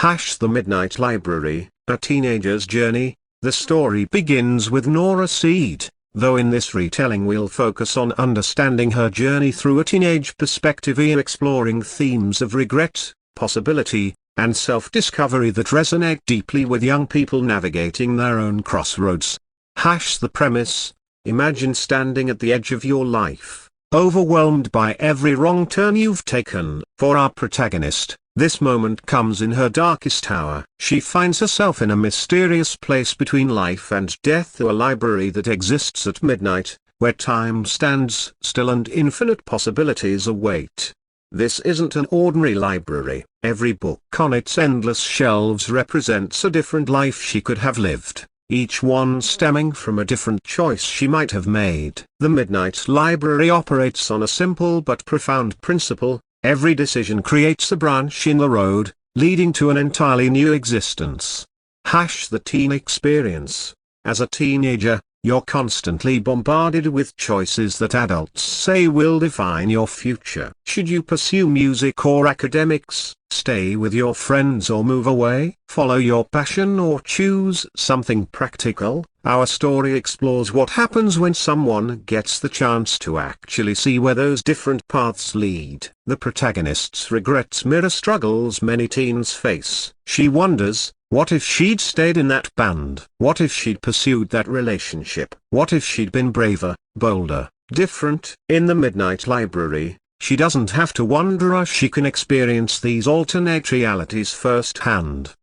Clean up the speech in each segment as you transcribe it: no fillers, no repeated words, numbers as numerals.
The Midnight Library, A Teenager's Journey. The story begins with Nora Seed, though in this retelling we'll focus on understanding her journey through a teenage perspective, exploring themes of regret, possibility, and self-discovery that resonate deeply with young people navigating their own crossroads. The premise: imagine standing at the edge of your life, overwhelmed by every wrong turn you've taken. For our protagonist, this moment comes in her darkest hour. She finds herself in a mysterious place between life and death, a library that exists at midnight, where time stands still and infinite possibilities await. This isn't an ordinary library. Every book on its endless shelves represents a different life she could have lived, each one stemming from a different choice she might have made. The Midnight Library operates on a simple but profound principle: every decision creates a branch in the road, leading to an entirely new existence. The teen experience. As a teenager, you're constantly bombarded with choices that adults say will define your future. Should you pursue music or academics, stay with your friends or move away, follow your passion or choose something practical? Our story explores what happens when someone gets the chance to actually see where those different paths lead. The protagonist's regrets mirror struggles many teens face. She wonders, what if she'd stayed in that band? What if she'd pursued that relationship? What if she'd been braver, bolder, different? In the Midnight Library, she doesn't have to wonder, as she can experience these alternate realities firsthand.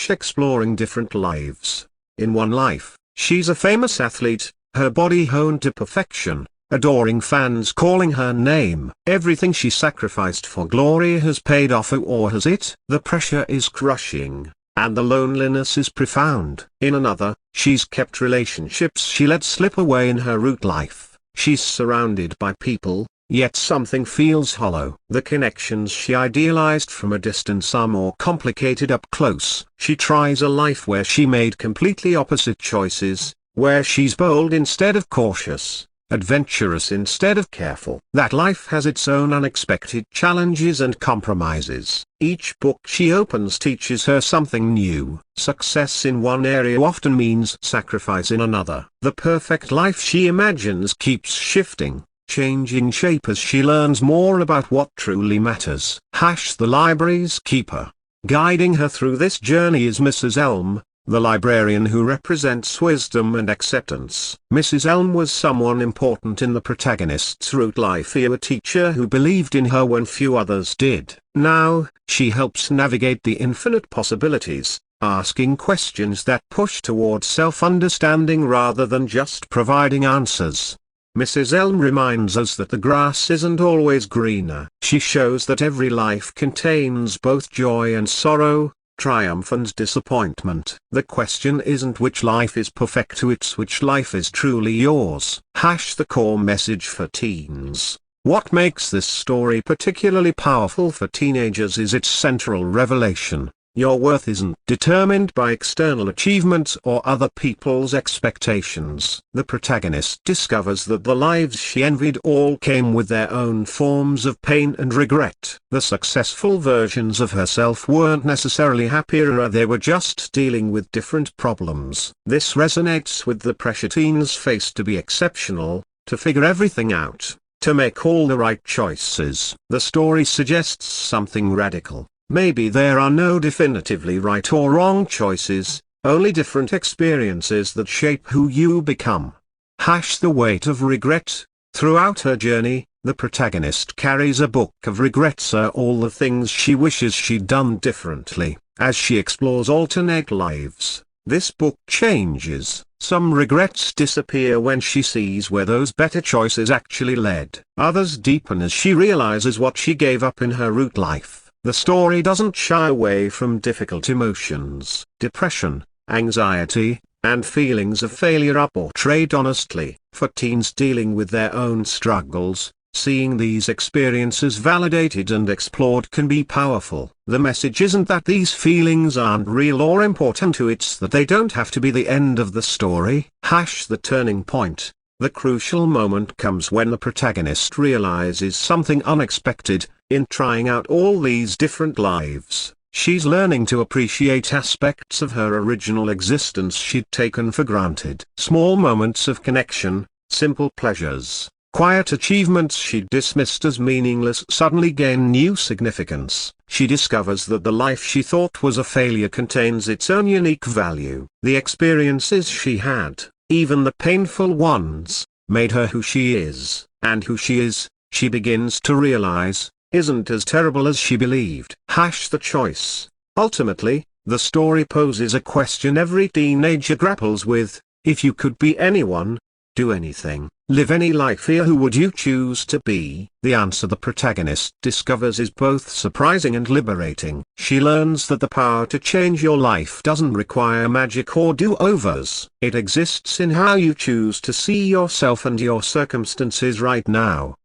Exploring different lives. In one life, she's a famous athlete, her body honed to perfection, adoring fans calling her name. Everything she sacrificed for glory has paid off, or has it? The pressure is crushing, and the loneliness is profound. In another, she's kept relationships she let slip away in her root life. She's surrounded by people, yet something feels hollow. The connections she idealized from a distance are more complicated up close. She tries a life where she made completely opposite choices, where she's bold instead of cautious, adventurous instead of careful. That life has its own unexpected challenges and compromises. Each book she opens teaches her something new. Success in one area often means sacrifice in another. The perfect life she imagines keeps shifting, changing shape as she learns more about what truly matters. The library's keeper. Guiding her through this journey is Mrs. Elm, the librarian who represents wisdom and acceptance. Mrs. Elm was someone important in the protagonist's root life, a teacher who believed in her when few others did. Now, she helps navigate the infinite possibilities, asking questions that push towards self-understanding rather than just providing answers. Mrs. Elm reminds us that the grass isn't always greener. She shows that every life contains both joy and sorrow, triumph and disappointment. The question isn't which life is perfect, it's which life is truly yours. The core message for teens. What makes this story particularly powerful for teenagers is its central revelation: your worth isn't determined by external achievements or other people's expectations. The protagonist discovers that the lives she envied all came with their own forms of pain and regret. The successful versions of herself weren't necessarily happier, they were just dealing with different problems. This resonates with the pressure teens face to be exceptional, to figure everything out, to make all the right choices. The story suggests something radical. Maybe there are no definitively right or wrong choices, only different experiences that shape who you become. The weight of regret. Throughout her journey, the protagonist carries a book of regrets, all the things she wishes she'd done differently. As she explores alternate lives, this book changes. Some regrets disappear when she sees where those better choices actually led. Others deepen as she realizes what she gave up in her root life. The story doesn't shy away from difficult emotions. Depression, anxiety, and feelings of failure are portrayed honestly. For teens dealing with their own struggles, seeing these experiences validated and explored can be powerful. The message isn't that these feelings aren't real or important, it's that they don't have to be the end of the story. The turning point. The crucial moment comes when the protagonist realizes something unexpected. In trying out all these different lives, She's learning to appreciate aspects of her original existence she'd taken for granted. Small moments of connection, simple pleasures, quiet achievements she'd dismissed as meaningless suddenly gain new significance. She discovers that the life she thought was a failure contains its own unique value. The experiences she had, even the painful ones, made her who she is, and who she is, she begins to realize, isn't as terrible as she believed. The choice. Ultimately, the story poses a question every teenager grapples with: if you could be anyone, do anything, live any life here, who would you choose to be? The answer the protagonist discovers is both surprising and liberating. She learns that the power to change your life doesn't require magic or do-overs. It exists in how you choose to see yourself and your circumstances right now.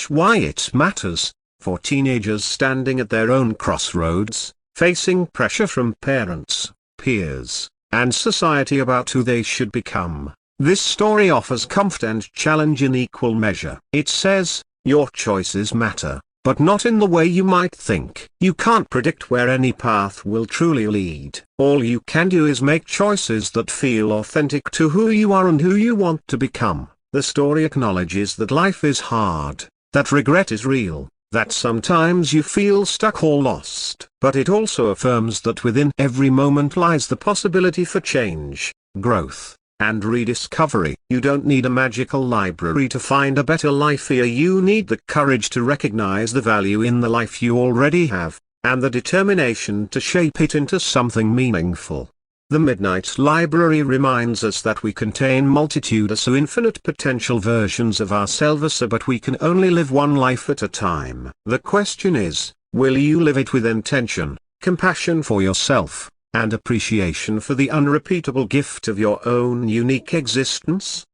Why it matters. For teenagers standing at their own crossroads, facing pressure from parents, peers, and society about who they should become, this story offers comfort and challenge in equal measure. It says, your choices matter, but not in the way you might think. You can't predict where any path will truly lead. All you can do is make choices that feel authentic to who you are and who you want to become. The story acknowledges that life is hard, that regret is real, that sometimes you feel stuck or lost. But it also affirms that within every moment lies the possibility for change, growth, and rediscovery. You don't need a magical library to find a better life here. You need the courage to recognize the value in the life you already have, and the determination to shape it into something meaningful. The Midnight Library reminds us that we contain multitudes of infinite potential versions of ourselves, but we can only live one life at a time. The question is, will you live it with intention, compassion for yourself, and appreciation for the unrepeatable gift of your own unique existence?